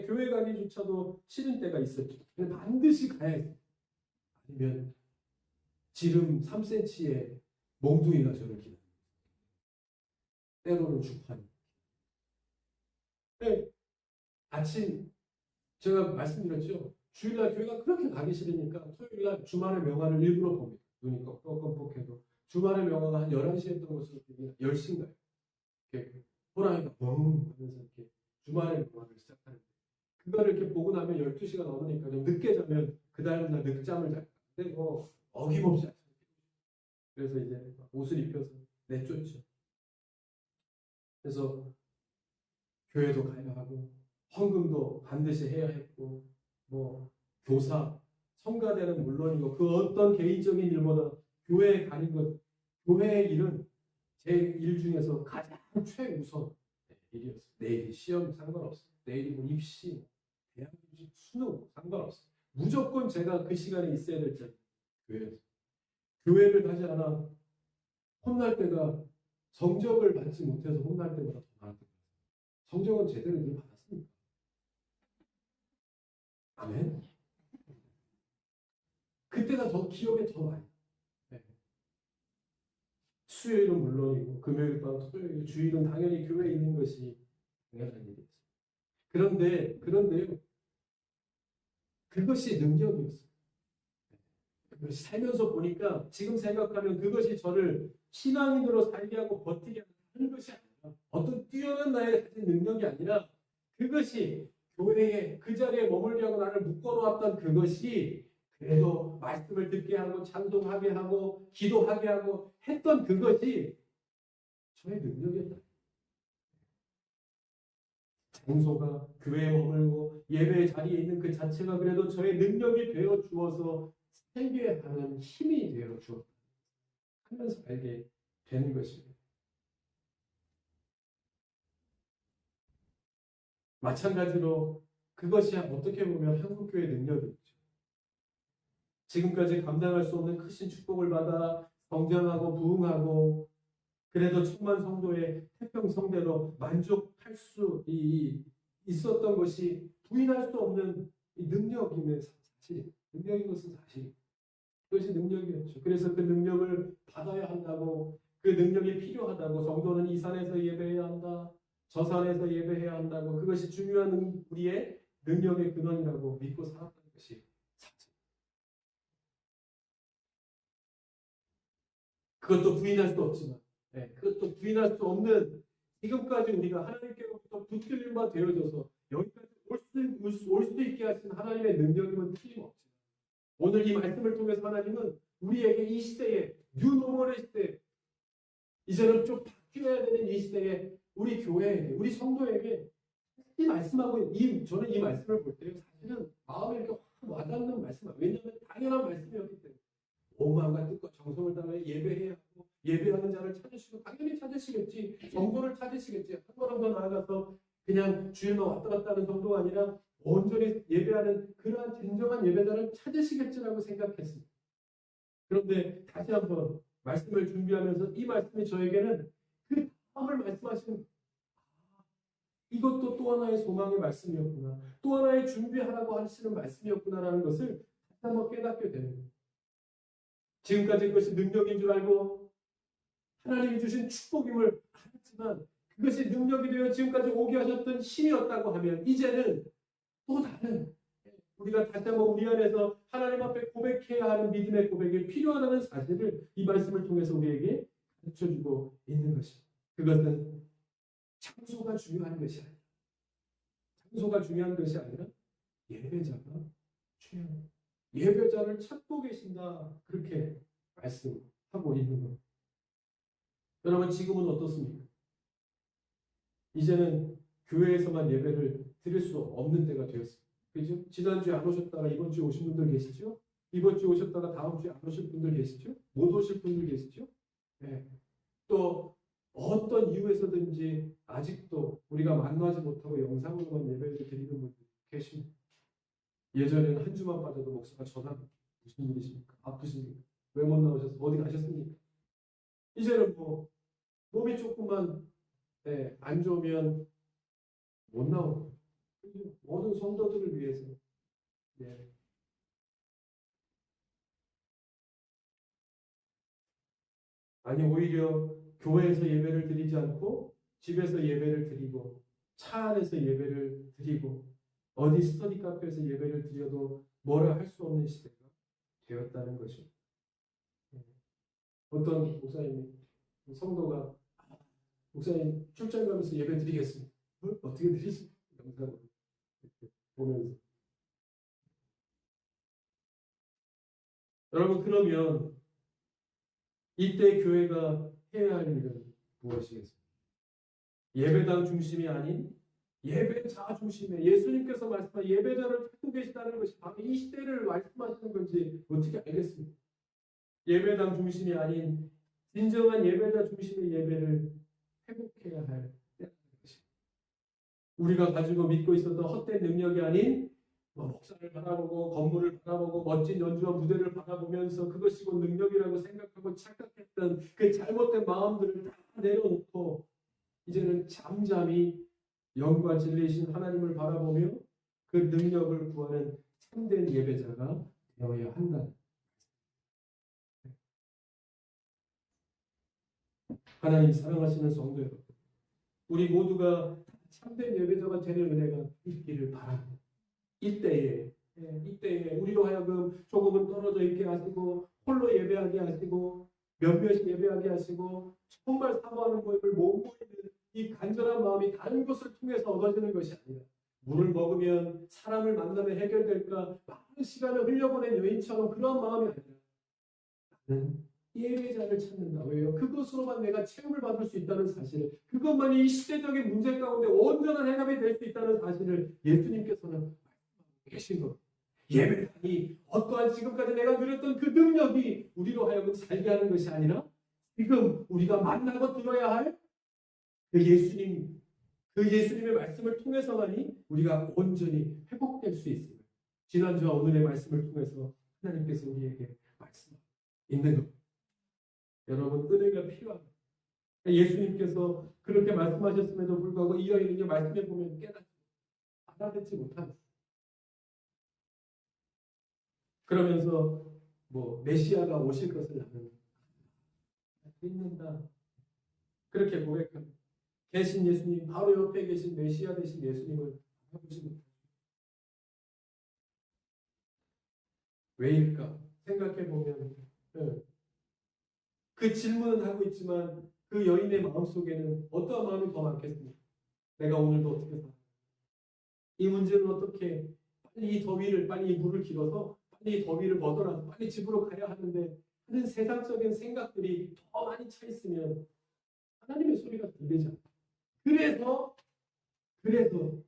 교회 가기조차도 싫은 때가 있었죠. 근데 반드시 가야 했어요. 아니면 지름 3cm의 몽둥이가 저를 기다립니다. 때로는 죽판이. 아침 제가 말씀드렸죠. 주일날 교회가 그렇게 가기 싫으니까 토요일날 주말의 명화를 일부러 봅니다. 눈이 껌뻑해도 주말의 명화가 한 11시에 했던 것으로 10시인가요? 이렇게 호랑이가 뻥 하면서 이렇게 주말의 명화를 시작하는데 그거를 이렇게 보고 나면 12시가 넘으니까 좀 늦게 자면 그 다음날 늦잠을 잘 근데 뭐 어김없이 아침 그래서 이제 옷을 입혀서 내쫓죠. 그래서 교회도 가야 하고 헌금도 반드시 해야 했고 뭐 교사, 성가대는 물론이고 그 어떤 개인적인 일보다 교회에 가는 것, 교회의 일은 제 일 중에서 가장 최우선 일이었어요. 내일 시험 상관없어요. 내일이 뭐 입시, 대학교직, 수능 상관없어요. 무조건 제가 그 시간에 있어야 될 자리 교회에서. 교회를 가지 않아 혼날 때가 성적을 받지 못해서 혼날 때보다 더 많았던 거예요. 성적은 제대로 늘 받았습니다. 아멘. 그때가 더 기억에 더 많이. 네. 수요일은 물론이고 금요일 밤, 토요일, 주일은 당연히 교회에 있는 것이 당연한 일이었어요. 그런데요, 그것이 능력이었어요. 그것이 살면서 보니까 지금 생각하면 그것이 저를 신앙인으로 살게 하고 버티게 하는 것이 아니라 어떤 뛰어난 나의 가진 능력이 아니라 그것이 교회에 그 자리에 머물게 하고 나를 묶어놓았던 그것이 그래도 말씀을 듣게 하고 찬송하게 하고 기도하게 하고 했던 그것이 저의 능력이었다. 장소가 교회에 머물고 예배의 자리에 있는 그 자체가 그래도 저의 능력이 되어 주어서 설교하는 힘이 되어 주었다. 하면서 알게 되는 것입니다. 마찬가지로 그것이 어떻게 보면 한국교회의 능력이었죠. 지금까지 감당할 수 없는 크신 축복을 받아 성장하고 부흥하고 그래도 천만 성도의 태평성대로 만족할 수 있었던 것이 부인할 수 없는 능력임의 사실, 능력인 것은 사실. 그것이 능력이었죠. 그래서 그 능력을 받아야 한다고, 그 능력이 필요하다고 성도는 이 산에서 예배해야 한다, 저 산에서 예배해야 한다고 그것이 중요한 우리의 능력의 근원이라고 믿고 살았던 것이 사실. 그것도 부인할 수 없지만, 그것도 부인할 수 없는 지금까지 우리가 하나님께로부터 붙들림과 되어져서 여기까지 올 수 있게 하신 하나님의 능력임은 틀림없지. 오늘 이 말씀을 통해서 하나님은 우리에게 이 시대에 뉴노멀의 시대 이제는 좀 바뀌어야 되는 이 시대에 우리 교회에게 우리 성도에게 이 말씀하고 저는 이 말씀을 볼 때 사실은 마음에 이렇게 확 와닿는 말씀 왜냐하면 당연한 말씀이었기 때문에 온 마음과 뜻과 정성을 다해 예배해야 하고 예배하는 자를 찾으시고 당연히 찾으시겠지 정도를 찾으시겠지 한 걸음 더 나아가서 그냥 주일만 왔다 갔다 하는 정도가 아니라 온전히 예배하는 그러한 진정한 예배자를 찾으시겠지라고 생각했습니다. 그런데 다시 한번 말씀을 준비하면서 이 말씀이 저에게는 그 다음을 말씀하시는 이것도 또 하나의 소망의 말씀이었구나. 또 하나의 준비하라고 하시는 말씀이었구나라는 것을 다시 한번 깨닫게 되는 거예요. 지금까지 그것이 능력인 줄 알고 하나님이 주신 축복임을 알았지만 그것이 능력이 되어 지금까지 오게 하셨던 힘이었다고 하면 이제는 또 다른 우리가 다시 한번 우리 안에서 하나님 앞에 고백해야 하는 믿음의 고백이 필요하다는 사실을 이 말씀을 통해서 우리에게 가르쳐주고 있는 것입니다. 그것은 장소가 중요한 것이 아니라 장소가 중요한 것이 아니라 예배자가 중요합니다. 예배자를 찾고 계신다 그렇게 말씀하고 있는 겁니다. 여러분 지금은 어떻습니까? 이제는 교회에서만 예배를 드릴 수 없는 때가 되었습니다. 그죠? 지난주에 안 오셨다가 이번 주에 오신 분들 계시죠? 이번 주에 오셨다가 다음 주에 안 오실 분들 계시죠? 못 오실 분들 계시죠? 네. 또 어떤 이유에서든지 아직도 우리가 만나지 못하고 영상으로만 예배를 드리는 분들 계십니다. 예전에는 한 주만 빠져도 목사가 전화합니다. 무슨 일이십니까? 아프십니까? 왜 못 나오셨어요? 어디 가셨습니까? 이제는 뭐 몸이 조금만 안 좋으면 못 나오고 모든 성도들을 위해서 네. 아니 오히려 교회에서 예배를 드리지 않고 집에서 예배를 드리고 차 안에서 예배를 드리고 어디 스터디 카페에서 예배를 드려도 뭐라 할 수 없는 시대가 되었다는 것입니다. 어떤 목사님이 성도가 목사님 출장 가면서 예배 드리겠습니다. 어떻게 드리지? 영상으로 보면서 여러분 그러면 이때 교회가 해야 할 일은 무엇이겠습니까? 예배당 중심이 아닌 예배자 중심의 예수님께서 말씀한 예배자를 찾고 계시다는 것이 바로 이 시대를 말씀하시는 건지 어떻게 알겠습니까? 예배당 중심이 아닌 진정한 예배자 중심의 예배를 회복해야 할 때라는 것입니다. 우리가 가지고 믿고 있었던 헛된 능력이 아닌 목사를 바라보고 건물을 바라보고 멋진 연주와 무대를 바라보면서 그것이 곧 능력이라고 생각하고 착각했던 그 잘못된 마음들을 다 내려놓고 이제는 잠잠히 영과 진리이신 하나님을 바라보며 그 능력을 구하는 참된 예배자가 되어야 한다. 하나님 사랑하시는 성도 여러분, 우리 모두가 참된 예배자가 되는 은혜가 있기를 바랍니다. 이때에 우리로 하여금 조금은 떨어져 있게 하시고 홀로 예배하게 하시고 몇몇이 예배하게 하시고 정말 사모하는 모임을 못 모이는 이 간절한 마음이 다른 것을 통해서 얻어지는 것이 아니라 물을 먹으면 사람을 만나면 해결될까 많은 시간을 흘려보낸 여인처럼 그런 마음이 아니라 나는 예배자를 찾는다. 왜요? 그것으로만 내가 체험을 받을 수 있다는 사실을 그것만이 이 시대적인 문제 가운데 온전한 해답이 될 수 있다는 사실을 예수님께서는 계신 것. 예배라니 어떠한 지금까지 내가 누렸던 그 능력이 우리로 하여금 살게 하는 것이 아니라 지금 우리가 만나고 들어야 할 그 예수님, 그 예수님의 말씀을 통해서만이 우리가 온전히 회복될 수 있습니다. 지난주와 오늘의 말씀을 통해서 하나님께서 우리에게 말씀 있는 것. 여러분 은혜가 필요합니다. 예수님께서 그렇게 말씀하셨음에도 불구하고 이 여인은요 말씀해 보면 깨닫지 알아듣지 못합니다. 그러면서 뭐 메시아가 오실 것을 나는 믿는다. 그렇게 고백합니다. 계신 예수님, 바로 옆에 계신 메시아 되신 예수님을 알아보지 못합니다. 왜일까? 생각해 보면 그 질문은 하고 있지만 그 여인의 마음속에는 어떠한 마음이 더 많겠습니까? 내가 오늘도 어떻게 살아? 이 문제는 어떻게 빨리 이 더위를 빨리 이 물을 길어서 빨리 이 더위를 벗어나서 빨리 집으로 가야 하는데 하는 세상적인 생각들이 더 많이 차 있으면 하나님의 소리가 들리지 않아요. 그래서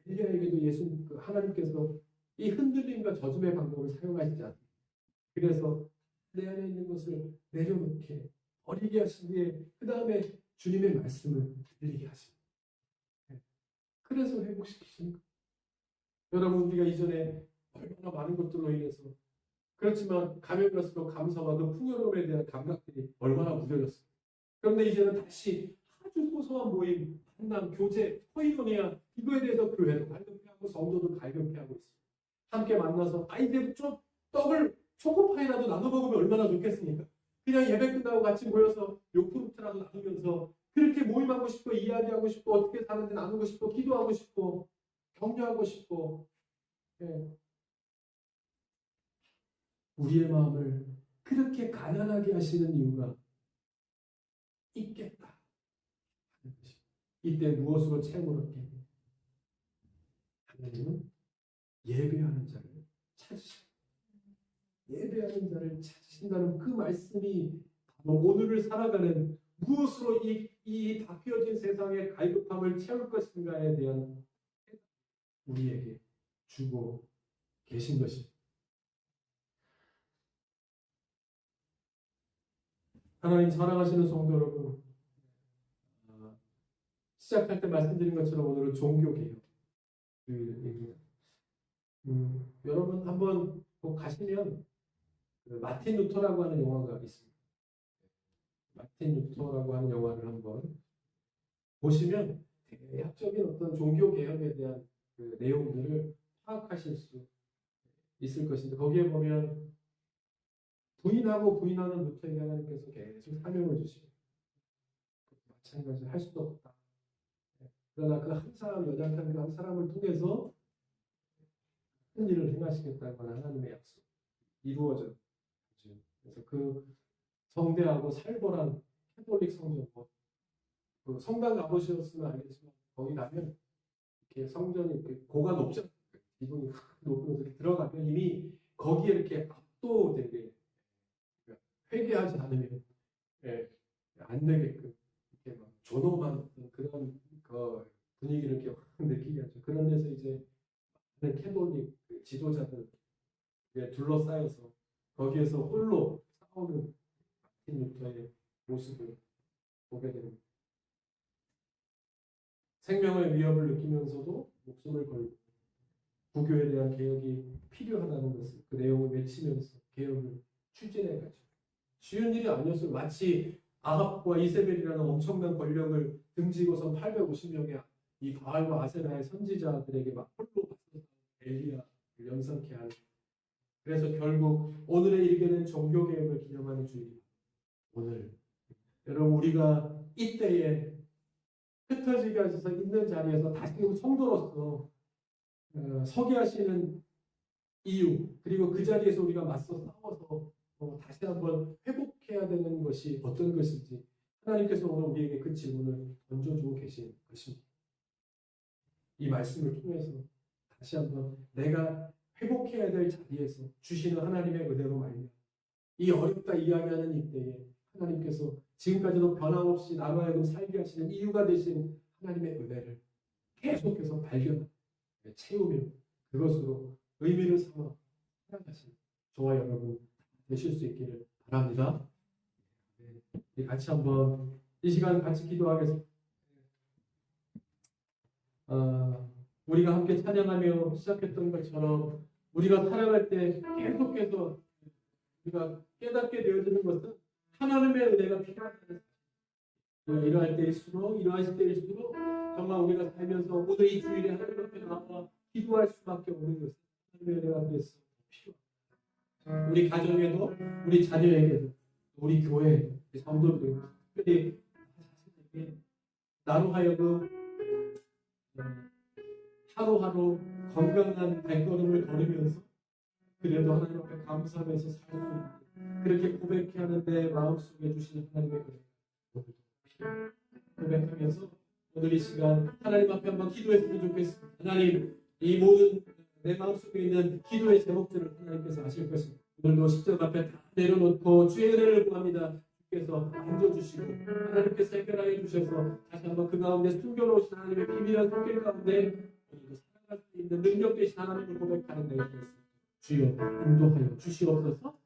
엘리야에게도 예수 하나님께서 이 흔들림과 저주의 방법을 사용하시지 않습니다. 그래서 내 안에 있는 것을 내려놓게 버리게 하신 뒤에 그 다음에 주님의 말씀을 들리게 하십니다. 그래서 회복시키시는 거예요. 여러분 우리가 이전에 얼마나 많은 것들로 인해서 그렇지만 가면 갈수록 감사와 그 풍요로움에 대한 감각들이 얼마나 무뎌졌어요. 그런데 이제는 다시 아주 소소한 모임, 만남, 교제, 코이노니아 이거에 대해서 교회도 갈급해하고 성도도 갈급해하고 있습니다. 함께 만나서 이제 좀 떡을 초코파이라도 나눠 먹으면 얼마나 좋겠습니까? 그냥 예배 끝나고 같이 모여서 요구르트라도 나누면서 그렇게 모임하고 싶고 이야기하고 싶고 어떻게 사는지 나누고 싶고 기도하고 싶고 격려하고 싶고 우리의 마음을 그렇게 가난하게 하시는 이유가 있겠다 하는 것입니다. 이때 무엇으로 채움을 얻겠냐? 하나님은 예배하는 자를 찾으십니다. 예배하는 자를 찾으신다는 그 말씀이 오늘을 살아가는 무엇으로 이 바뀌어진 세상의 갈급함을 채울 것인가에 대한 우리에게 주고 계신 것입니다. 하나님 사랑하시는 성도 여러분, 시작할 때 말씀드린 것처럼 오늘은 종교개혁 얘기입니다. 여러분 한번 가시면 그 마틴 루터라고 하는 영화가 있습니다. 마틴 루터라고 하는 영화를 한번 보시면 대략적인 어떤 종교 개혁에 대한 그 내용들을 파악하실 수 있을 것인데, 거기에 보면 부인하고 부인하는 루터에게 하나님께서 계속 사명을 주시고, 마찬가지로 할 수도 없다. 그러나 그 한 사람, 연약한 그 한 사람을 통해서 큰 일을 행하시겠다는 하나님의 약속 이루어져. 그래서 그 성대하고 살벌한 캐톨릭 성전, 그 성당 가보셨으면 알겠지만 거기 가면 이렇게 성전이 이렇게 고가 높잖아요. 기둥이 높으면서 이렇게 들어가면 이미 거기에 이렇게 압도되게 회개하지 않으면 안 되게끔 이렇게 막 존엄한 그런 그 분위기를 이렇게 확 느끼게 하죠. 그런 데서 이제 많은 캐톨릭 그 지도자들 둘러싸여서 거기에서 홀로 싸우는 마틴 루터의 모습을 보게 됩니다. 생명의 위협을 느끼면서도 목숨을 걸고 부교에 대한 개혁이 필요하다는 것을 그 내용을 외치면서 개혁을 추진해 가죠. 쉬운 일이 아니었어요. 마치 아합과 이세벨이라는 엄청난 권력을 등지고선 850명의 이 바알과 아세라의 선지자들에게 막 홀로 맞서 엘리야를 연상케 하는. 그래서 결국 오늘에 이르게 된 종교개혁을 기념하는 주일입니다. 오늘 여러분, 우리가 이때에 흩어지게 하셔서 있는 자리에서 다시 성도로서 서게 하시는 이유, 그리고 그 자리에서 우리가 맞서 싸워서 다시 한번 회복해야 되는 것이 어떤 것인지 하나님께서 오늘 우리에게 그 질문을 던져주고 계신 것입니다. 이 말씀을 통해서 다시 한번 내가 회복해야 될 자리에서 주시는 하나님의 은혜로 말미암아 이 어렵다 이야기하는 이때에 하나님께서 지금까지도 변함없이 나로 하여금 살게 하시는 이유가 되신 하나님의 은혜를 계속해서 발견하고 채우며 그것으로 의미를 삼아 살아가시는 저와 여러분 되실 수 있기를 바랍니다. 같이 한번 이 시간 같이 기도하겠습니다. 우리가 함께 찬양하며 시작했던 것처럼 우리가 살아갈 때 계속해서 우리가 깨닫게 되어지는 것은 하나님의 은혜가 필요하다는 사실. 이러할 때일수록 이러하실 때일수록 정말 우리가 살면서 오늘 이 주일에 하나님 앞에 나와 기도할 수밖에 없는 것은 하나님의 은혜가 그래서 필요합니다. 우리 가정에도 우리 자녀에게도 우리 교회에도 우리 성도들에게도 특별히 나로 하여금 하루하루 건강한 발걸음을 걸으면서 그래도 하나님 앞에 감사하면서 살 수 있는 그렇게 고백해 하는 내 마음속에 주시는 하나님의 은혜 고백하면서 오늘 이 시간 하나님 앞에 한번 기도했으면 좋겠습니다. 하나님, 이 모든 내 마음속에 있는 기도의 제목들을 하나님께서 아실 것입니다. 오늘도 십자가 앞에 다 내려놓고 주의 은혜를 구합니다. 주께서 앉아주시고 하나님께서 해결하여 주셔서 다시 한번 그 가운데 숨겨놓으신 하나님의 비밀한 손길 가운데 오늘도 살아갈 수 있는 능력 되신 하나님을 고백하는 내가 되겠습니다. 주여 인도하여 주시옵소서.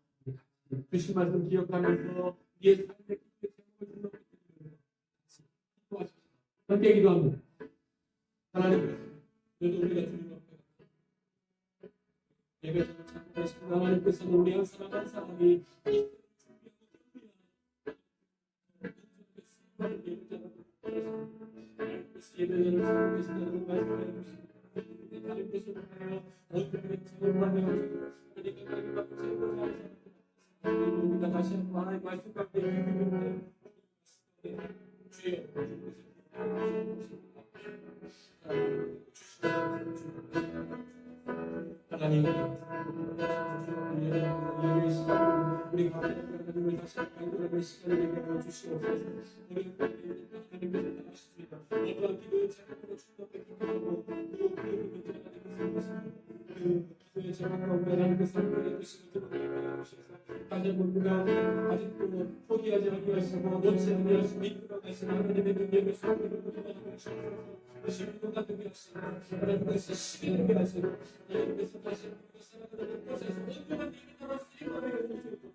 주신 말씀 기억하면서 우리의 삶의 기도의 제목을 기도하십시오. 함께 기도합니다. 하나님, 그래도 우리가 주님 앞에 예배를 참여하시고 하나님께서는 우리 한 사람 한 사람이 예배를 참고 계신다는 말씀을 해주십니다. 다른 것을 하여 어떻게 체험하며 우리가 다시 한번 하나님 말씀 가운데 기도할 때 주여 하나님 예배의 시간을 우리 가운데 하나님을 다시 발견하는 시간을 내게 주시옵소서. 우리는 하나님을 나가십니다. 어떠한 기도의 제목으로 주님 앞에 기도하고 그 기도의 제목 가운데 하나님께서 함께해 주시고 들어가게 주셔서 다시 한번 그 가운데 아직도 포기하지 아니하시고 놓지 아니하시고 이끌어 가시는 하나님의 능력을 소리로 도와주시고 주시고 되게 하시고 하나님께서 시기하게 하시고 하나님께서 다시 살아가는 곳에서 온전한 일이 따라 쓰임받게 해주시고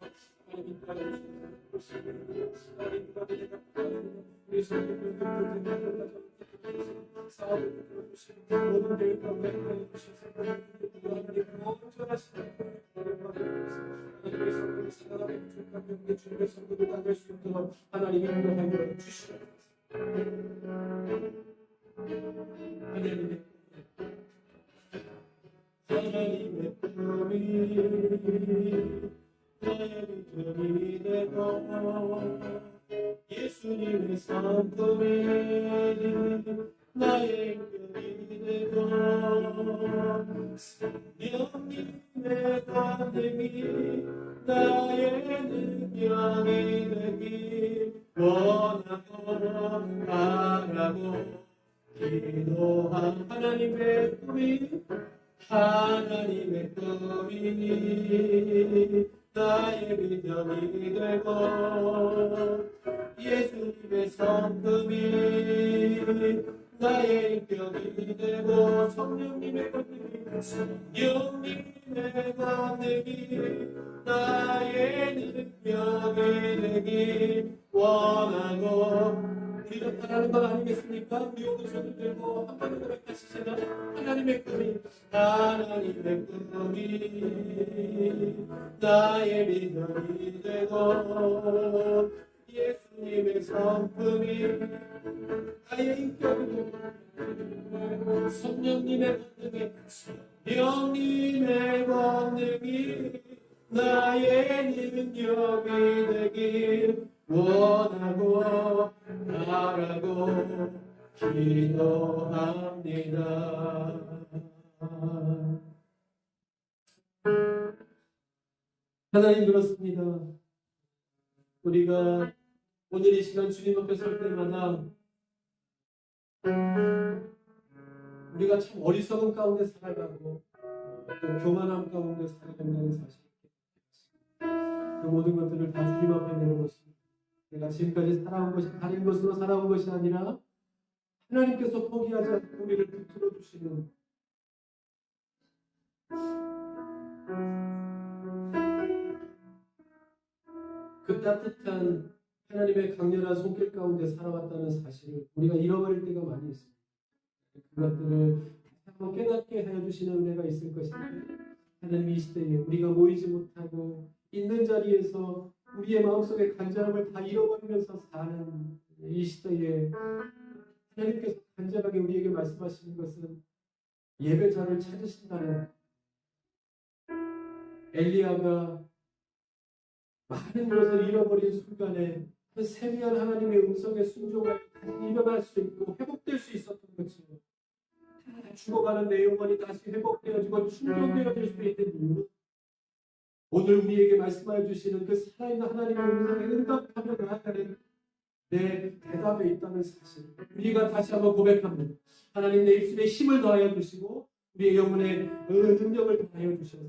하나님 도와주시고 하나님 도와주시고 우리 성도들 사업을 들어주시고 모든 계획 가운데 해주셔서 하나님 온전하시는 하나님 하나님의 성도를 살아가며 부족한 주님의 성도를 따를 수 있도록 하나님이 인도하여 주시옵소서. 하나님의 꿈이 나의 비전이 되고 예수님의 성품이 나의 인격이 되고 성령님의 권능이 나의 능력이 되길 원하고 바라고 기도한 하나님의 꿈이 나의 비전이 되고 예수님의 성품이 나의 인격이 되고 성령님의 권능이 나의 능력이 되길 원하고 우리가 바라는 것 아니겠습니까? 우리 오늘 손을 들고 한 번 더 고백하시잖아. 하나님의 꿈이 나의 비전이 되고 예수님의 성품이 나의 인격이 되고 성령님의 권능이 나의 능력이 되길 원하고 바라고 기도합니다. 하나님 그렇습니다. 우리가 오늘 이 시간 주님 앞에 설 때마다 우리가 참 어리석은 가운데 살아가고 또 교만함 가운데 살아간다는 사실, 그 모든 것들을 다 주님 앞에 내려놓습니다. 내가 지금까지 살아온 것이 다른 것으로 살아온 것이 아니라 하나님께서 포기하지 않고 우리를 붙들어 주시는 그 따뜻한 하나님의 강렬한 손길 가운데 살아왔다는 사실을 우리가 잃어버릴 때가 많이 있습니다. 그것들을 한번 깨닫게 하여 주시는 은혜가 있을 것인데, 하나님 이 시대에 우리가 모이지 못하고 있는 자리에서 우리의 마음속의 간절함을 다 잃어버리면서 사는 이 시대에 하나님께서 간절하게 우리에게 말씀하시는 것은 예배자를 찾으신다는, 엘리야가 많은 것을 잃어버린 순간에 그 세미한 하나님의 음성에 순종하여 다시 일어날 수 있고 회복될 수 있었던 것처럼, 죽어가는 내 영혼이 다시 회복되어지고 충전되어질 수 있는 이유는 오늘 우리에게 말씀하여 주시는 그 살아있는 하나님의 음성에 응답하며 나아가는 내 대답에 있다는 사실, 우리가 다시 한번 고백합니다. 하나님, 내 입술에 힘을 더하여 주시고 우리의 영혼에 능력을 더하여 주셔서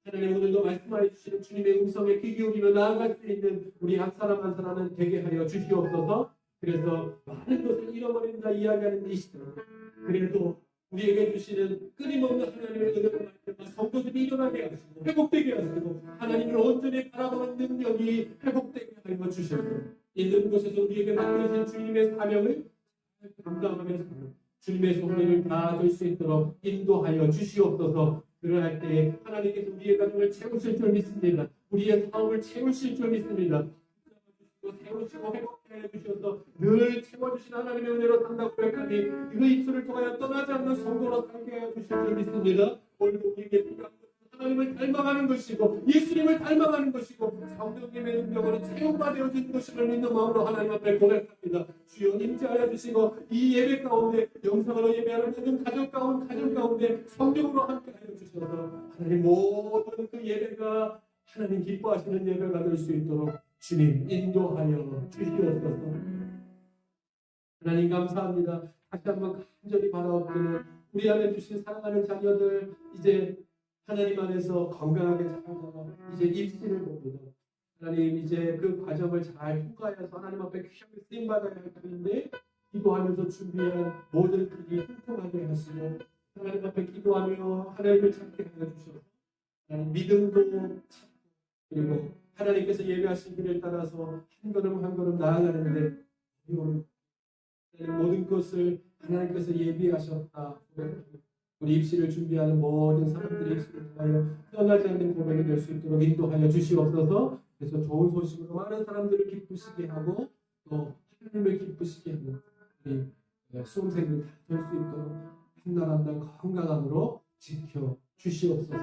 하나님, 오늘도 말씀하여 주시는 주님의 음성에 귀 기울이며 나아갈 수 있는 우리 한 사람 한 사람은 되게 하여 주시옵소서. 그래서 많은 것을 잃어버린다 이야기하는 이 시대, 그래도 우리에게 주시는 끊임없는 하나님의 은혜로 말미암아 성도들이 일어나게 하시고 회복되게 하시고 하나님을 온전히 바라보는 능력이 회복되게 하여 주셔서 있는 곳에서 우리에게 맡겨주신 주님의 사명을 감당하면서 주님의 성령을 다될 수 있도록 인도하여 주시옵소서. 그러할 때에 하나님께서 우리의 가정을 채우실 줄 믿습니다. 우리의 사업을 채우실 줄 믿습니다. 채우시고 회복케 하여 주셔서 늘 채워주신 하나님의 은혜로 산다고 고백하니 그 입술을 통하여 떠나지 않는 성도로 살게 하여 주실 줄 믿습니다. 오늘도 우리에게 필요한 것은 하나님을 닮아가는 것이고 예수님을 닮아가는 것이고 성령님의 능력으로 채용받아진 것임을 믿는 마음으로 하나님 앞에 고백합니다. 주여 임재하여 주시고 이 예배 가운데 영상으로 예배하는 모든 가정 가운데 성령으로 함께 하여 주셔서 하나님 모든 그 예배가 하나님 기뻐하시는 예배가 될 수 있도록 주님 인도하여 주시옵소서. 하나님 감사합니다. 다시 한번 간절히 바라옵기는 우리 안에 주신 사랑하는 자녀들 이제 하나님 안에서 건강하게 자라서 이제 입시를 봅니다. 하나님 이제 그 과정을 잘 통과해서 하나님 앞에 귀하게 쓰임받아야 할 텐데 기도하면서 준비한 모든 길이 통통하게 하시고 하나님 앞에 기도하며 하나님을 찾게 하여 주셔서 하나님 믿음도 찾고 그리고 하나님께서 예배하신 길을 따라서 한 걸음 한 걸음 나아가는데 모든 것을 하나님께서 예비하셨다. 우리 입시를 준비하는 모든 사람들의 입시를 통하여 떠나지 않는 고백이 될 수 있도록 인도하여 주시옵소서. 그래서 좋은 소식으로 많은 사람들을 기쁘시게 하고 또 하나님을 기쁘시게 하는 우리 수험생들 다 될 수 있도록 한 날 한 날 건강함으로 지켜 주시옵소서.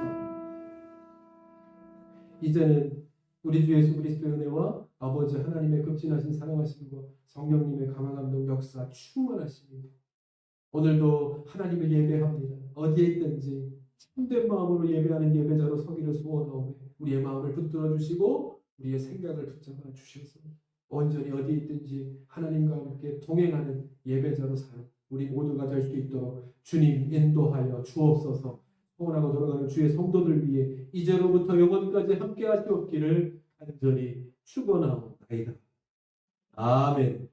이제는 우리 주 예수 그리스도의 은혜와 아버지 하나님의 극진하신 사랑하심과 성령님의 강한 감동 역사 충만하십니다. 오늘도 하나님을 예배합니다. 어디에 있든지 참된 마음으로 예배하는 예배자로 서기를 소원하오며 우리의 마음을 붙들어 주시고 우리의 생각을 붙잡아 주셔서 온전히 어디에 있든지 하나님과 함께 동행하는 예배자로 사는 우리 모두가 될 수 있도록 주님 인도하여 주옵소서. 소원하고 돌아가는 주의 성도들 위해 이제로부터 영원까지 함께 하시옵기를 간절히 축원하옵나이다. 아멘.